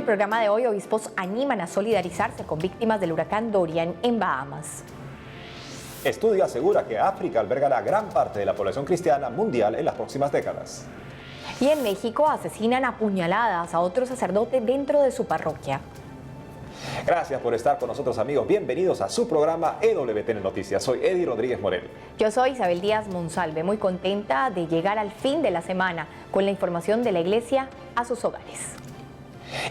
programa de hoy, obispos animan a solidarizarse con víctimas del huracán Dorian en Bahamas. Estudio asegura que África albergará gran parte de la población cristiana mundial en las próximas décadas. Y en México asesinan a puñaladas a otro sacerdote dentro de su parroquia. Gracias por estar con nosotros, amigos. Bienvenidos a su programa EWTN Noticias. Soy Eddie Rodríguez Morel. Yo soy Isabel Díaz Monsalve, muy contenta de llegar al fin de la semana con la información de la iglesia a sus hogares.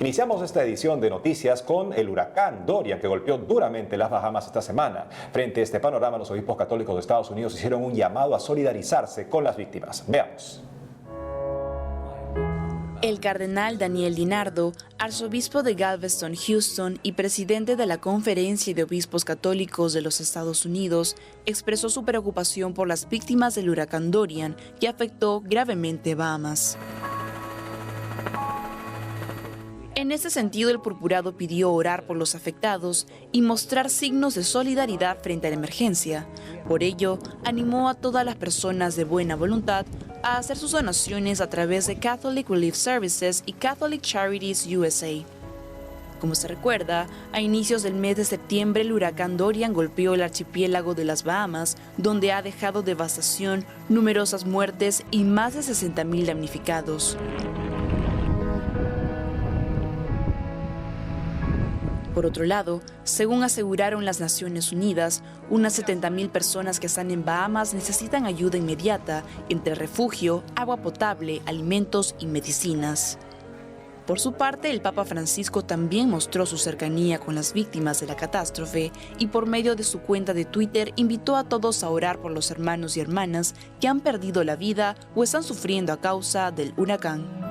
Iniciamos esta edición de noticias con el huracán Dorian, que golpeó duramente las Bahamas esta semana. Frente a este panorama, los obispos católicos de Estados Unidos hicieron un llamado a solidarizarse con las víctimas. Veamos. El cardenal Daniel DiNardo, arzobispo de Galveston, Houston y presidente de la Conferencia de Obispos Católicos de los Estados Unidos, expresó su preocupación por las víctimas del huracán Dorian, que afectó gravemente Bahamas. En ese sentido, el purpurado pidió orar por los afectados y mostrar signos de solidaridad frente a la emergencia. Por ello, animó a todas las personas de buena voluntad a hacer sus donaciones a través de Catholic Relief Services y Catholic Charities USA. Como se recuerda, a inicios del mes de septiembre el huracán Dorian golpeó el archipiélago de las Bahamas, donde ha dejado devastación, numerosas muertes y más de 60,000 damnificados. Por otro lado, según aseguraron las Naciones Unidas, unas 70,000 personas que están en Bahamas necesitan ayuda inmediata, entre refugio, agua potable, alimentos y medicinas. Por su parte, el Papa Francisco también mostró su cercanía con las víctimas de la catástrofe y por medio de su cuenta de Twitter invitó a todos a orar por los hermanos y hermanas que han perdido la vida o están sufriendo a causa del huracán.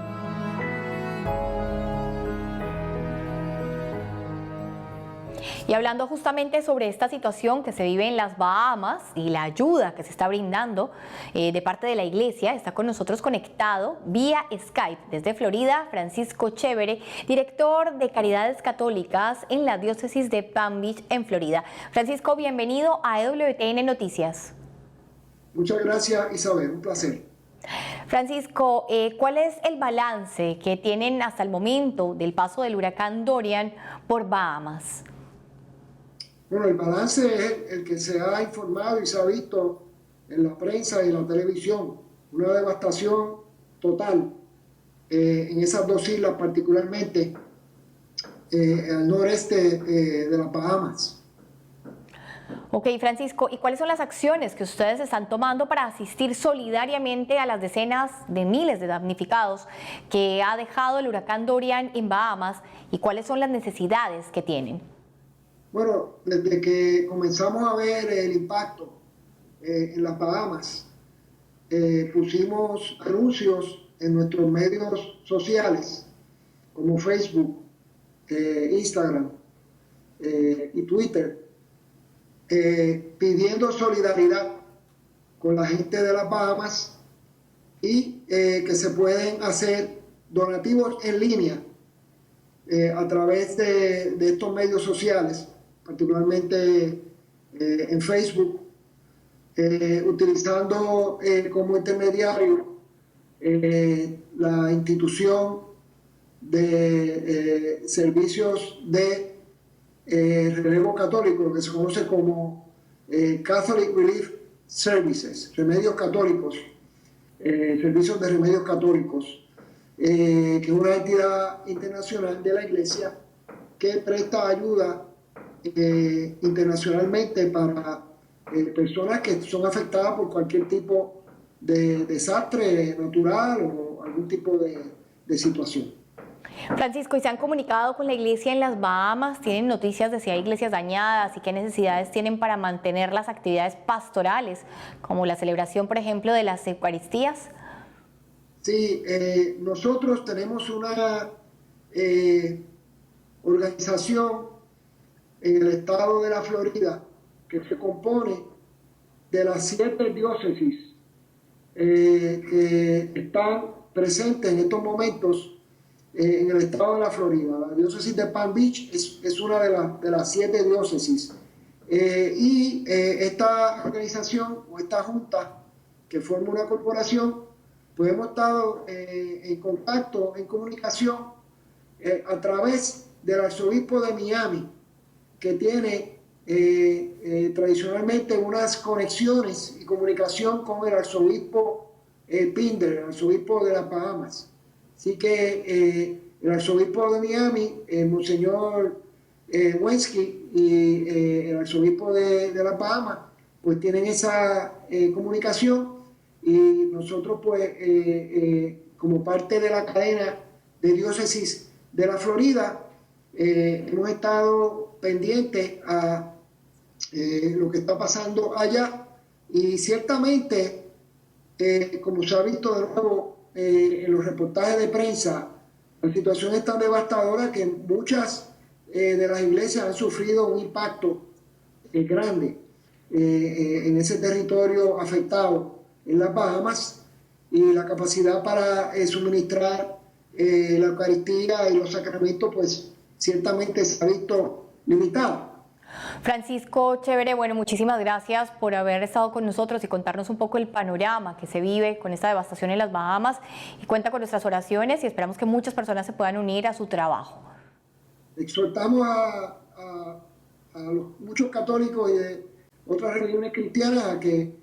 Y hablando justamente sobre esta situación que se vive en las Bahamas y la ayuda que se está brindando de parte de la iglesia, está con nosotros conectado vía Skype desde Florida Francisco Chévere, director de Caridades Católicas en la diócesis de Palm Beach en Florida. Francisco, bienvenido a EWTN Noticias. Muchas gracias, Isabel, un placer. Francisco, ¿cuál es el balance que tienen hasta el momento del paso del huracán Dorian por Bahamas? Bueno, el balance es el que se ha informado y se ha visto en la prensa y en la televisión. Una devastación total en esas dos islas, particularmente al noreste de las Bahamas. Ok, Francisco, ¿y cuáles son las acciones que ustedes están tomando para asistir solidariamente a las decenas de miles de damnificados que ha dejado el huracán Dorian en Bahamas y cuáles son las necesidades que tienen? Bueno, desde que comenzamos a ver el impacto en las Bahamas, pusimos anuncios en nuestros medios sociales como Facebook, Instagram y Twitter, pidiendo solidaridad con la gente de las Bahamas y que se pueden hacer donativos en línea a través de estos medios sociales, particularmente en Facebook, utilizando como intermediario la institución de servicios de relevo católico, lo que se conoce como Catholic Relief Services, remedios católicos, servicios de remedios católicos, que es una entidad internacional de la Iglesia que presta ayuda internacionalmente para personas que son afectadas por cualquier tipo de desastre natural o algún tipo de situación. Francisco, ¿y se han comunicado con la iglesia en las Bahamas? ¿Tienen noticias de si hay iglesias dañadas y qué necesidades tienen para mantener las actividades pastorales, como la celebración, por ejemplo, de las Eucaristías? Sí, nosotros tenemos una organización en el estado de la Florida que se compone de las 7 diócesis que están presentes en estos momentos en el estado de la Florida. La diócesis de Palm Beach es una de las 7 diócesis. Esta organización o esta junta que forma una corporación, pues hemos estado en contacto, en comunicación a través del arzobispo de Miami, que tiene tradicionalmente unas conexiones y comunicación con el arzobispo Pinder, el arzobispo de las Bahamas. Así que el arzobispo de Miami, Monseñor Wensky, y el arzobispo de las Bahamas, pues tienen esa comunicación, y nosotros pues como parte de la cadena de diócesis de la Florida hemos estado pendientes a lo que está pasando allá, y ciertamente como se ha visto de nuevo en los reportajes de prensa, la situación es tan devastadora que muchas de las iglesias han sufrido un impacto grande en ese territorio afectado en las Bahamas, y la capacidad para suministrar la Eucaristía y los sacramentos pues ciertamente se ha visto limitada. Francisco, chévere, bueno, muchísimas gracias por haber estado con nosotros y contarnos un poco el panorama que se vive con esta devastación en las Bahamas, y cuenta con nuestras oraciones y esperamos que muchas personas se puedan unir a su trabajo. Exhortamos a los muchos católicos y de otras religiones cristianas a que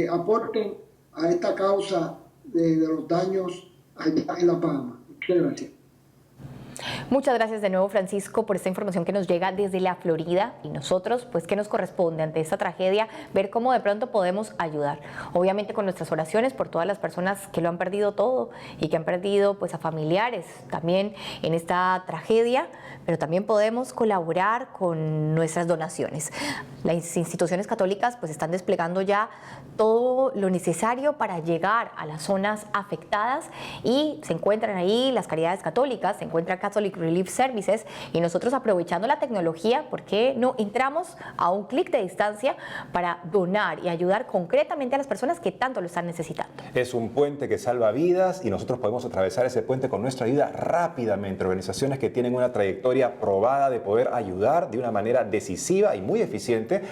aporten a esta causa de los daños allá en las Bahamas. Muchas gracias. Muchas gracias de nuevo, Francisco, por esta información que nos llega desde la Florida, y nosotros, pues, ¿qué nos corresponde ante esta tragedia? Ver cómo de pronto podemos ayudar, obviamente con nuestras oraciones por todas las personas que lo han perdido todo y que han perdido pues a familiares también en esta tragedia, pero también podemos colaborar con nuestras donaciones. Las instituciones católicas pues están desplegando ya todo lo necesario para llegar a las zonas afectadas, y se encuentran ahí las caridades católicas, se encuentra Catholic Relief Services, y nosotros, aprovechando la tecnología, ¿por qué no entramos a un clic de distancia para donar y ayudar concretamente a las personas que tanto lo están necesitando? Es un puente que salva vidas, y nosotros podemos atravesar ese puente con nuestra ayuda rápidamente. Organizaciones que tienen una trayectoria probada de poder ayudar de una manera decisiva y muy eficiente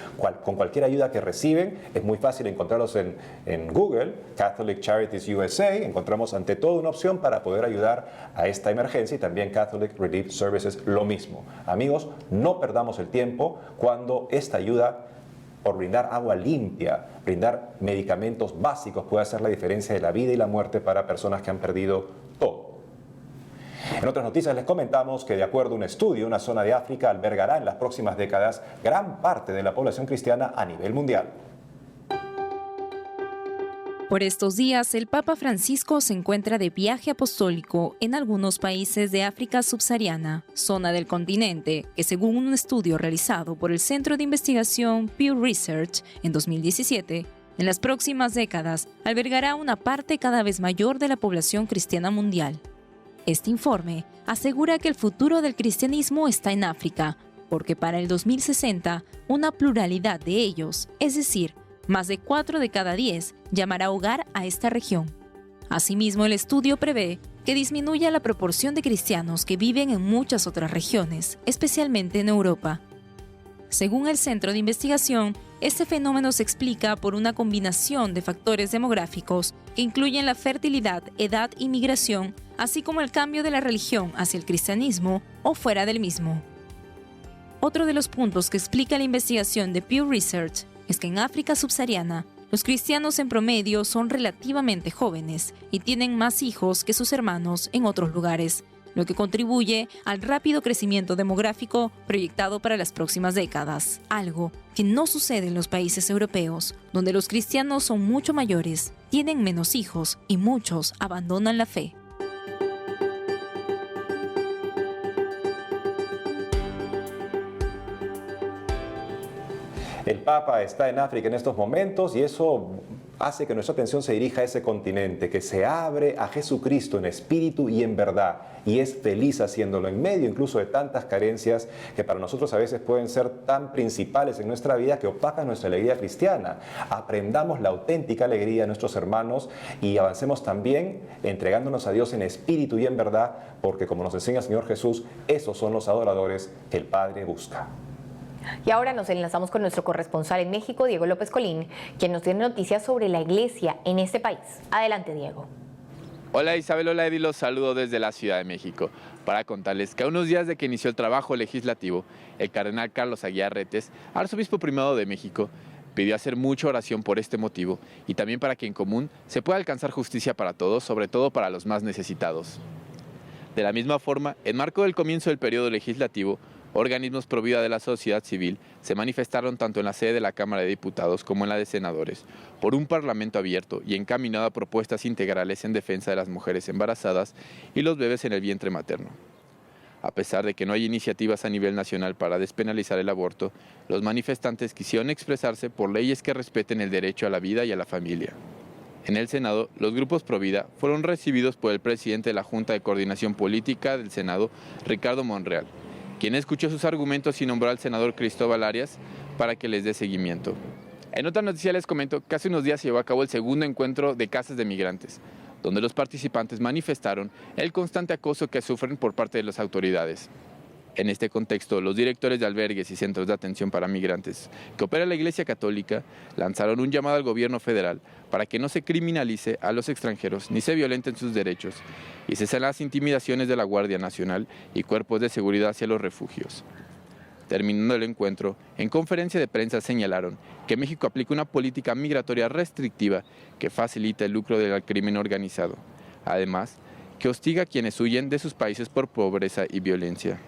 con cualquier ayuda que reciben. Es muy fácil encontrarlos en Google, Catholic Charities USA. Encontramos ante todo una opción para poder ayudar a esta emergencia, y también Catholic Relief Services lo mismo. Amigos, no perdamos el tiempo cuando esta ayuda por brindar agua limpia, brindar medicamentos básicos puede hacer la diferencia de la vida y la muerte para personas que han perdido todo. En otras noticias les comentamos que, de acuerdo a un estudio, una zona de África albergará en las próximas décadas gran parte de la población cristiana a nivel mundial. Por estos días, el Papa Francisco se encuentra de viaje apostólico en algunos países de África subsahariana, zona del continente que, según un estudio realizado por el Centro de Investigación Pew Research en 2017, en las próximas décadas albergará una parte cada vez mayor de la población cristiana mundial. Este informe asegura que el futuro del cristianismo está en África, porque para el 2060, una pluralidad de ellos, es decir, más de 4 de cada 10, llamará hogar a esta región. Asimismo, el estudio prevé que disminuya la proporción de cristianos que viven en muchas otras regiones, especialmente en Europa. Según el Centro de Investigación, este fenómeno se explica por una combinación de factores demográficos que incluyen la fertilidad, edad y migración, así como el cambio de la religión hacia el cristianismo o fuera del mismo. Otro de los puntos que explica la investigación de Pew Research es que en África subsahariana, los cristianos en promedio son relativamente jóvenes y tienen más hijos que sus hermanos en otros lugares, lo que contribuye al rápido crecimiento demográfico proyectado para las próximas décadas, algo que no sucede en los países europeos, donde los cristianos son mucho mayores, tienen menos hijos y muchos abandonan la fe. El Papa está en África en estos momentos, y eso hace que nuestra atención se dirija a ese continente que se abre a Jesucristo en espíritu y en verdad, y es feliz haciéndolo en medio incluso de tantas carencias que para nosotros a veces pueden ser tan principales en nuestra vida que opacan nuestra alegría cristiana. Aprendamos la auténtica alegría de nuestros hermanos y avancemos también entregándonos a Dios en espíritu y en verdad, porque como nos enseña el Señor Jesús, esos son los adoradores que el Padre busca. Y ahora nos enlazamos con nuestro corresponsal en México, Diego López Colín, quien nos tiene noticias sobre la iglesia en este país. Adelante, Diego. Hola Isabel, hola Eddie, los saludo desde la Ciudad de México. para contarles que a unos días de que inició el trabajo legislativo, el cardenal Carlos Aguiar Retes, arzobispo primado de México, pidió hacer mucha oración por este motivo y también para que en común se pueda alcanzar justicia para todos, sobre todo para los más necesitados. De la misma forma, en marco del comienzo del periodo legislativo, organismos pro vida de la sociedad civil se manifestaron tanto en la sede de la Cámara de Diputados como en la de Senadores por un parlamento abierto y encaminado a propuestas integrales en defensa de las mujeres embarazadas y los bebés en el vientre materno. A pesar de que no hay iniciativas a nivel nacional para despenalizar el aborto, los manifestantes quisieron expresarse por leyes que respeten el derecho a la vida y a la familia. En el Senado, los grupos pro vida fueron recibidos por el presidente de la Junta de Coordinación Política del Senado, Ricardo Monreal, quien escuchó sus argumentos y nombró al senador Cristóbal Arias para que les dé seguimiento. En otra noticia les comento que hace unos días se llevó a cabo el segundo encuentro de casas de migrantes, donde los participantes manifestaron el constante acoso que sufren por parte de las autoridades. En este contexto, los directores de albergues y centros de atención para migrantes que opera la Iglesia Católica lanzaron un llamado al gobierno federal para que no se criminalice a los extranjeros ni se violenten sus derechos y cesen las intimidaciones de la Guardia Nacional y cuerpos de seguridad hacia los refugios. Terminando el encuentro, en conferencia de prensa señalaron que México aplica una política migratoria restrictiva que facilita el lucro del crimen organizado. Además, que hostiga a quienes huyen de sus países por pobreza y violencia.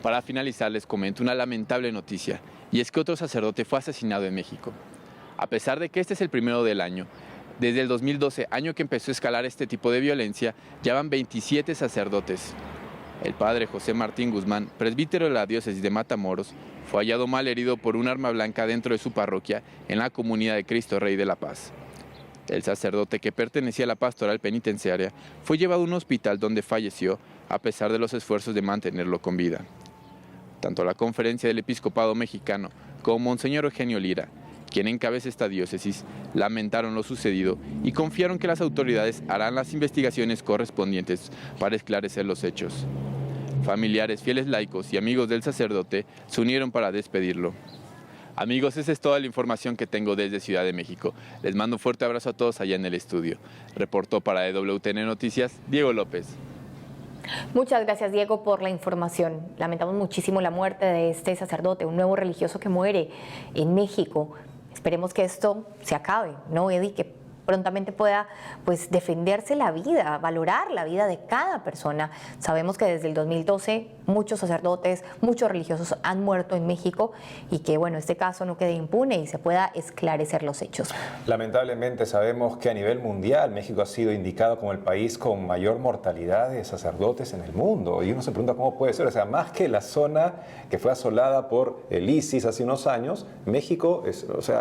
Para finalizar, les comento una lamentable noticia, y es que otro sacerdote fue asesinado en México. A pesar de que este es el primero del año, desde el 2012, año que empezó a escalar este tipo de violencia, ya van 27 sacerdotes. El padre José Martín Guzmán, presbítero de la diócesis de Matamoros, fue hallado mal herido por un arma blanca dentro de su parroquia en la comunidad de Cristo Rey de la Paz. El sacerdote, que pertenecía a la pastoral penitenciaria, fue llevado a un hospital donde falleció a pesar de los esfuerzos de mantenerlo con vida. Tanto la Conferencia del Episcopado Mexicano como Monseñor Eugenio Lira, quien encabeza esta diócesis, lamentaron lo sucedido y confiaron que las autoridades harán las investigaciones correspondientes para esclarecer los hechos. Familiares, fieles laicos y amigos del sacerdote se unieron para despedirlo. Amigos, esa es toda la información que tengo desde Ciudad de México. Les mando un fuerte abrazo a todos allá en el estudio. Reportó para EWTN Noticias, Diego López. Muchas gracias, Diego, por la información. Lamentamos muchísimo la muerte de este sacerdote, un nuevo religioso que muere en México. Esperemos que esto se acabe, ¿no, Eddie? Que prontamente pueda, pues, defenderse la vida, valorar la vida de cada persona. Sabemos que desde el 2012 muchos sacerdotes, muchos religiosos han muerto en México y que, bueno, este caso no quede impune y se pueda esclarecer los hechos. Lamentablemente sabemos que a nivel mundial México ha sido indicado como el país con mayor mortalidad de sacerdotes en el mundo y uno se pregunta cómo puede ser, o sea, más que la zona que fue asolada por el ISIS hace unos años, México,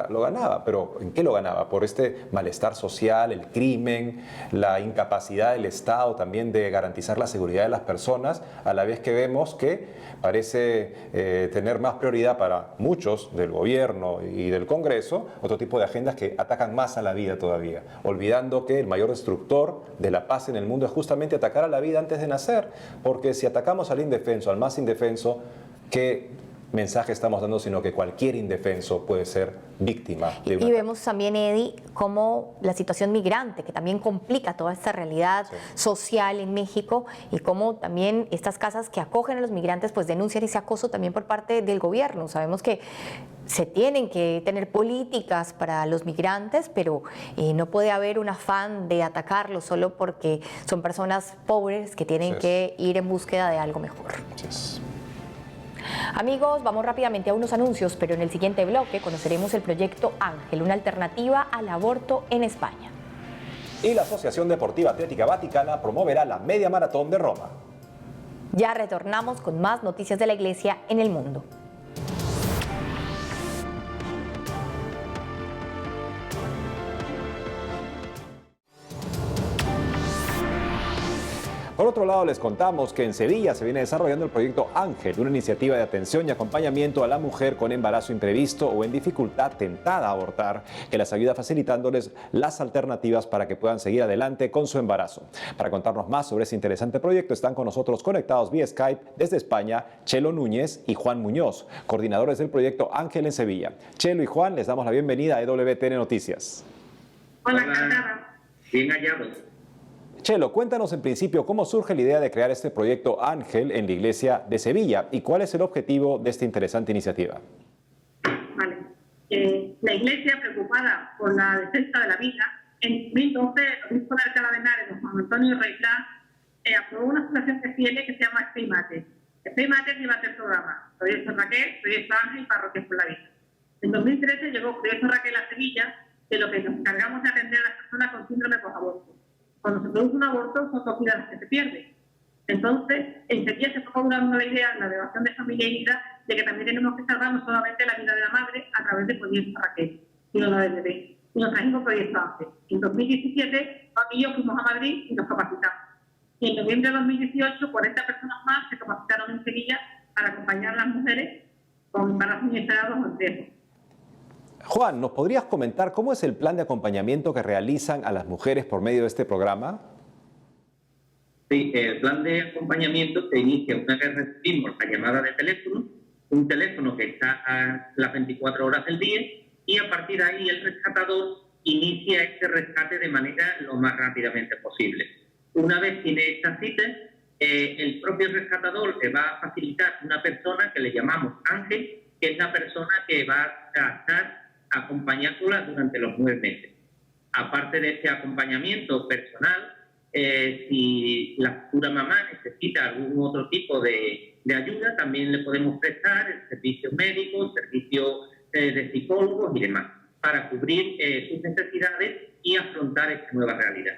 lo ganaba, pero ¿en qué lo ganaba? Por este malestar social, el crimen, la incapacidad del Estado también de garantizar la seguridad de las personas, a la vez que vemos que parece tener más prioridad para muchos del gobierno y del Congreso otro tipo de agendas que atacan más a la vida todavía, olvidando que el mayor destructor de la paz en el mundo es justamente atacar a la vida antes de nacer, porque si atacamos al indefenso, al más indefenso, ¿qué mensaje estamos dando? Sino que cualquier indefenso puede ser víctima de una... Y vemos también, Eddie, cómo la situación migrante, que también complica toda esta realidad social en México, y cómo también estas casas que acogen a los migrantes pues denuncian ese acoso también por parte del gobierno. Sabemos que se tienen que tener políticas para los migrantes, pero no puede haber un afán de atacarlos solo porque son personas pobres que tienen que ir en búsqueda de algo mejor. Amigos, vamos rápidamente a unos anuncios, pero en el siguiente bloque conoceremos el proyecto Ángel, una alternativa al aborto en España. Y la Asociación Deportiva Atlética Vaticana promoverá la Media Maratón de Roma. Ya retornamos con más noticias de la Iglesia en el mundo. Por otro lado, les contamos que en Sevilla se viene desarrollando el proyecto Ángel, una iniciativa de atención y acompañamiento a la mujer con embarazo imprevisto o en dificultad tentada a abortar, que las ayuda facilitándoles las alternativas para que puedan seguir adelante con su embarazo. Para contarnos más sobre ese interesante proyecto, están con nosotros conectados vía Skype desde España, Chelo Núñez y Juan Muñoz, coordinadores del proyecto Ángel en Sevilla. Chelo y Juan, les damos la bienvenida a EWTN Noticias. Hola, Cata. Bien hallados. Chelo, cuéntanos en principio cómo surge la idea de crear este proyecto Ángel en la iglesia de Sevilla y cuál es el objetivo de esta interesante iniciativa. Vale. La iglesia, preocupada por la defensa de la vida, en 2012 el obispo de Alcalá de Henares, don Juan Antonio Reislán, aprobó una asociación de fieles que se llama Esprimate. Esprimate lleva 3 programas: Proyecto Raquel, Proyecto Ángel y Parroquias por la Vida. En 2013 llegó Proyecto Raquel a Sevilla, de lo que nos encargamos de atender a las personas con síndrome posaborto. Cuando se produce un aborto, son 2 vidas las que se pierden. Entonces, en Sevilla se fue formulando la idea, la delegación de familia y vida, de que también tenemos que salvar no solamente la vida de la madre a través de Proyecto Raquel, sino la del bebé. Y nos trajimos Proyecto Ángel. En 2017, Juan y yo fuimos a Madrid y nos capacitamos. Y en noviembre de 2018, 40 personas más se capacitaron en Sevilla para acompañar a las mujeres con embarazos inesperados o enfermos. Juan, ¿nos podrías comentar cómo es el plan de acompañamiento que realizan a las mujeres por medio de este programa? Sí, el plan de acompañamiento se inicia una vez recibimos la llamada de teléfono, un teléfono que está a las 24 horas del día, y a partir de ahí el rescatador inicia este rescate de manera lo más rápidamente posible. Una vez tiene esta cita, el propio rescatador le va a facilitar una persona que le llamamos Ángel, que es la persona que va a estar acompañándola durante los 9 meses. Aparte de este acompañamiento personal, si la futura mamá necesita algún otro tipo de ayuda, también le podemos prestar servicios médicos, servicios de psicólogos y demás, para cubrir sus necesidades y afrontar esta nueva realidad.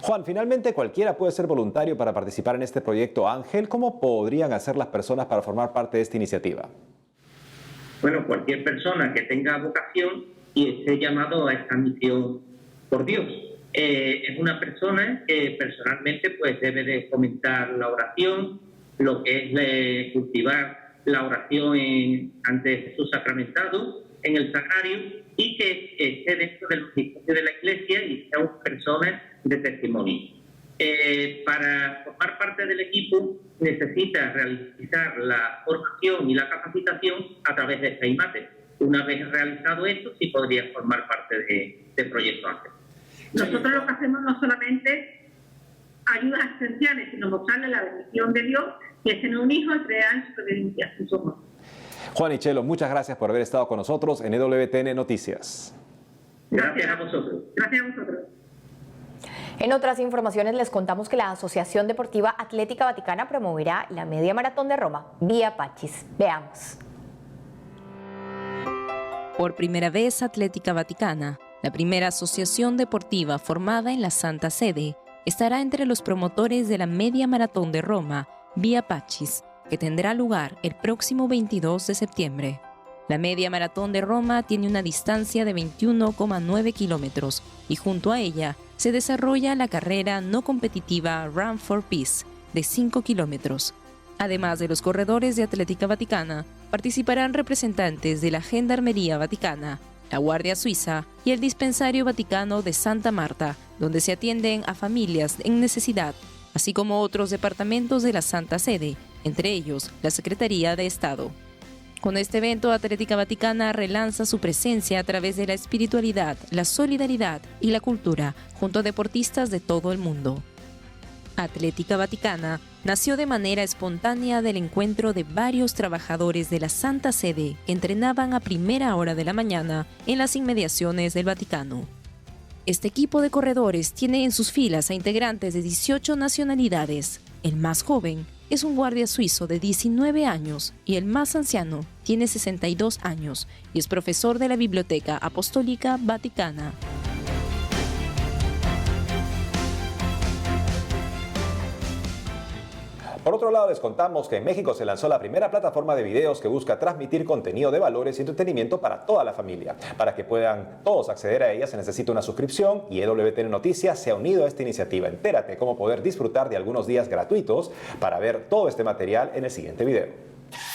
Juan, finalmente cualquiera puede ser voluntario para participar en este proyecto Ángel. ¿Cómo podrían hacer las personas para formar parte de esta iniciativa? Bueno, cualquier persona que tenga vocación y esté llamado a esta misión por Dios. Es una persona que personalmente pues debe de fomentar la oración, lo que es cultivar la oración ante Jesús sacramentado, en el sagrario, y que esté dentro del magisterio de la Iglesia y sea una persona de testimonio. Para formar parte del equipo necesita realizar la formación y la capacitación a través de Esprimate. Una vez realizado esto, sí podría formar parte de Proyecto Ángel. Nosotros lo que hacemos no solamente ayudas asistenciales, sino mostrarle la bendición de Dios, que es tener un hijo y crear en su obediencia a su amor. Juan y Chelo, muchas gracias por haber estado con nosotros en EWTN Noticias. Gracias a vosotros. Gracias a vosotros. En otras informaciones les contamos que la Asociación Deportiva Atlética Vaticana promoverá la Media Maratón de Roma, Vía Pachis. Veamos. Por primera vez, Atlética Vaticana, la primera asociación deportiva formada en la Santa Sede, estará entre los promotores de la Media Maratón de Roma, Vía Pachis, que tendrá lugar el próximo 22 de septiembre. La Media Maratón de Roma tiene una distancia de 21,9 kilómetros y junto a ella se desarrolla la carrera no competitiva Run for Peace de 5 kilómetros. Además de los corredores de Atlética Vaticana, participarán representantes de la Gendarmería Vaticana, la Guardia Suiza y el Dispensario Vaticano de Santa Marta, donde se atienden a familias en necesidad, así como otros departamentos de la Santa Sede, entre ellos la Secretaría de Estado. Con este evento, Atlética Vaticana relanza su presencia a través de la espiritualidad, la solidaridad y la cultura, junto a deportistas de todo el mundo. Atlética Vaticana nació de manera espontánea del encuentro de varios trabajadores de la Santa Sede que entrenaban a primera hora de la mañana en las inmediaciones del Vaticano. Este equipo de corredores tiene en sus filas a integrantes de 18 nacionalidades. El más joven es un guardia suizo de 19 años y el más anciano tiene 62 años y es profesor de la Biblioteca Apostólica Vaticana. Por otro lado, les contamos que en México se lanzó la primera plataforma de videos que busca transmitir contenido de valores y entretenimiento para toda la familia. Para que puedan todos acceder a ella se necesita una suscripción y EWTN Noticias se ha unido a esta iniciativa. Entérate cómo poder disfrutar de algunos días gratuitos para ver todo este material en el siguiente video.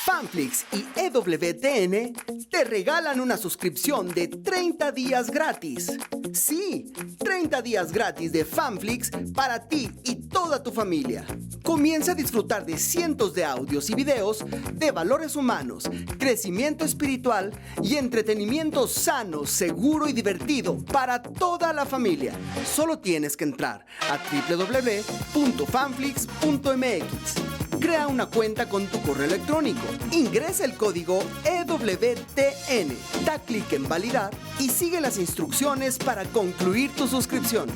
Fanflix y EWTN te regalan una suscripción de 30 días gratis. Sí, 30 días gratis de Fanflix para ti y toda tu familia. Comienza a disfrutar de cientos de audios y videos de valores humanos, crecimiento espiritual y entretenimiento sano, seguro y divertido para toda la familia. Solo tienes que entrar a www.fanflix.mx. Crea una cuenta con tu correo electrónico, ingresa el código EWTN, da clic en validar y sigue las instrucciones para concluir tu suscripción.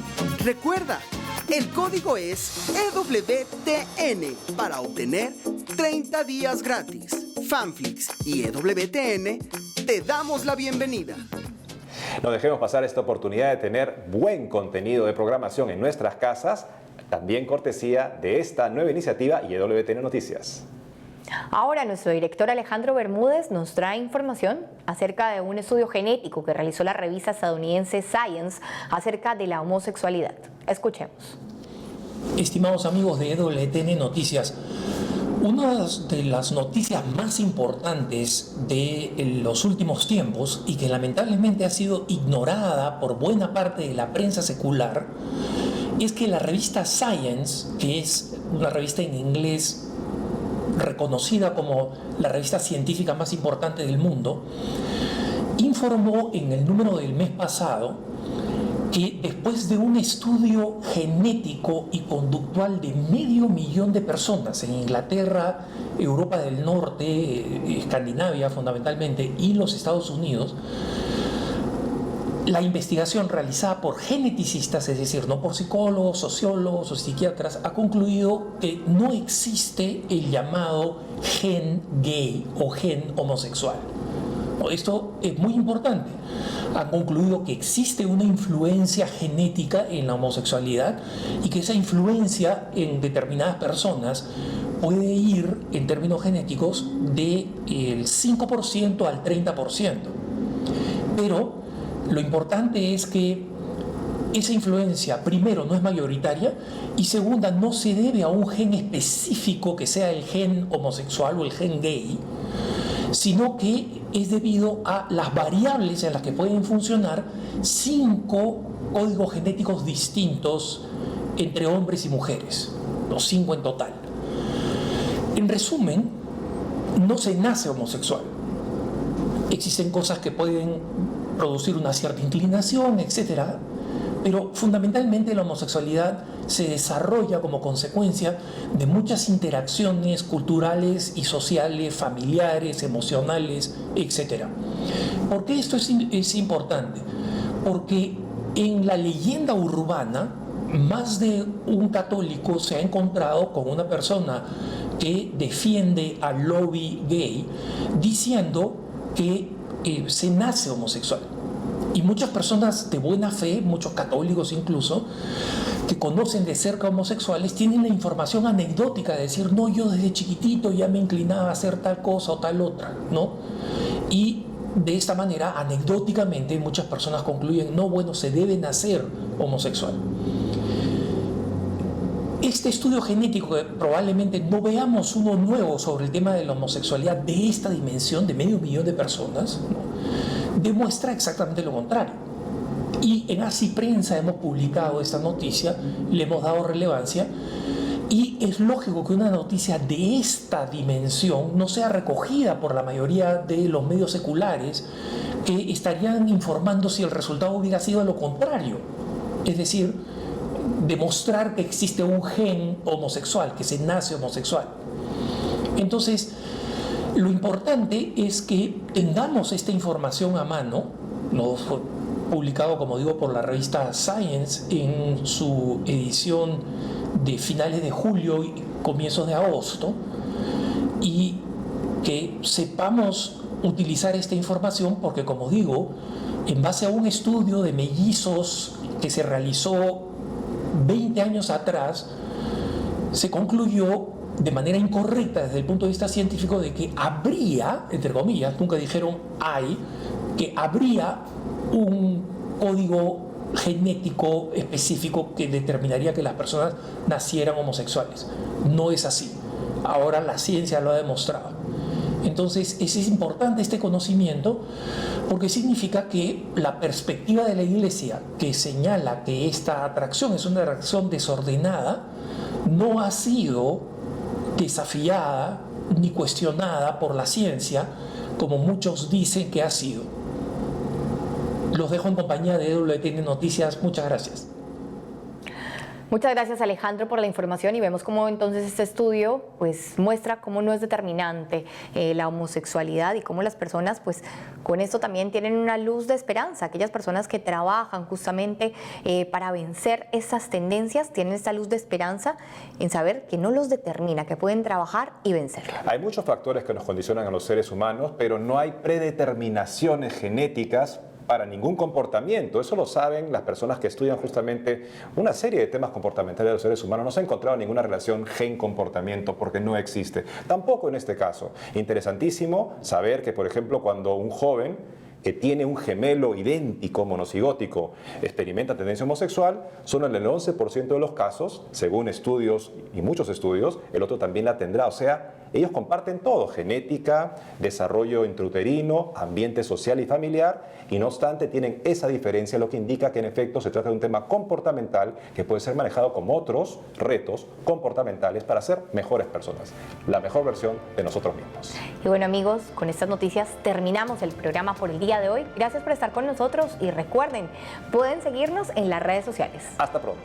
Recuerda, el código es EWTN para obtener 30 días gratis. Fanflix y EWTN te damos la bienvenida. No dejemos pasar esta oportunidad de tener buen contenido de programación en nuestras casas, también cortesía de esta nueva iniciativa y EWTN Noticias. Ahora nuestro director Alejandro Bermúdez nos trae información acerca de un estudio genético que realizó la revista estadounidense Science acerca de la homosexualidad. Escuchemos. Estimados amigos de EWTN Noticias, una de las noticias más importantes de los últimos tiempos y que lamentablemente ha sido ignorada por buena parte de la prensa secular es que la revista Science, que es una revista en inglés reconocida como la revista científica más importante del mundo, informó en el número del mes pasado que después de un estudio genético y conductual de 500.000 de personas en Inglaterra, Europa del Norte, Escandinavia fundamentalmente y los Estados Unidos, la investigación realizada por geneticistas, es decir, no por psicólogos, sociólogos o psiquiatras, ha concluido que no existe el llamado gen gay o gen homosexual. Esto es muy importante. Han concluido que existe una influencia genética en la homosexualidad y que esa influencia en determinadas personas puede ir, en términos genéticos, del 5% al 30%. Pero lo importante es que esa influencia, primero, no es mayoritaria y segunda, no se debe a un gen específico que sea el gen homosexual o el gen gay, sino que es debido a las variables en las que pueden funcionar 5 códigos genéticos distintos entre hombres y mujeres, los 5 en total. En resumen, no se nace homosexual. Existen cosas que pueden producir una cierta inclinación, etc. Pero fundamentalmente la homosexualidad se desarrolla como consecuencia de muchas interacciones culturales y sociales, familiares, emocionales, etc. ¿Por qué esto es importante? Porque en la leyenda urbana, más de un católico se ha encontrado con una persona que defiende al lobby gay diciendo que se nace homosexual. Y muchas personas de buena fe, muchos católicos incluso, que conocen de cerca homosexuales, tienen la información anecdótica de decir, no, yo desde chiquitito ya me inclinaba a hacer tal cosa o tal otra, ¿no? Y de esta manera, anecdóticamente, muchas personas concluyen, no, bueno, se debe nacer homosexual. Este estudio genético, que probablemente no veamos uno nuevo sobre el tema de la homosexualidad de esta dimensión de 500.000 de personas, ¿no?, demuestra exactamente lo contrario. Y en Así Prensa hemos publicado esta noticia, le hemos dado relevancia, y es lógico que una noticia de esta dimensión no sea recogida por la mayoría de los medios seculares que estarían informando si el resultado hubiera sido lo contrario. Es decir, demostrar que existe un gen homosexual, que se nace homosexual. Entonces, lo importante es que tengamos esta información a mano, ¿no?, publicado, como digo, por la revista Science en su edición de finales de julio y comienzos de agosto, y que sepamos utilizar esta información porque, como digo, en base a un estudio de mellizos que se realizó 20 años atrás, se concluyó de manera incorrecta desde el punto de vista científico de que habría, entre comillas, nunca dijeron hay, que habría un código genético específico que determinaría que las personas nacieran homosexuales. No es así. Ahora la ciencia lo ha demostrado. Entonces es importante este conocimiento porque significa que la perspectiva de la Iglesia que señala que esta atracción es una atracción desordenada no ha sido desafiada ni cuestionada por la ciencia como muchos dicen que ha sido. Los dejo en compañía de EWTN Noticias. Muchas gracias. Muchas gracias, Alejandro, por la información, y vemos cómo entonces este estudio pues muestra cómo no es determinante la homosexualidad y cómo las personas pues con esto también tienen una luz de esperanza. Aquellas personas que trabajan justamente para vencer esas tendencias tienen esta luz de esperanza en saber que no los determina, que pueden trabajar y vencerlo. Hay muchos factores que nos condicionan a los seres humanos, pero no hay predeterminaciones genéticas para ningún comportamiento. Eso lo saben las personas que estudian justamente una serie de temas comportamentales de los seres humanos. No se ha encontrado ninguna relación gen-comportamiento porque no existe. Tampoco en este caso. Interesantísimo saber que, por ejemplo, cuando un joven que tiene un gemelo idéntico, monocigótico, experimenta tendencia homosexual, solo en el 11% de los casos, según estudios y muchos estudios, el otro también la tendrá. O sea, ellos comparten todo: genética, desarrollo intrauterino, ambiente social y familiar, y no obstante tienen esa diferencia, lo que indica que en efecto se trata de un tema comportamental que puede ser manejado como otros retos comportamentales para ser mejores personas, la mejor versión de nosotros mismos. Y bueno, amigos, con estas noticias terminamos el programa por el día de hoy. Gracias por estar con nosotros y recuerden, pueden seguirnos en las redes sociales. Hasta pronto.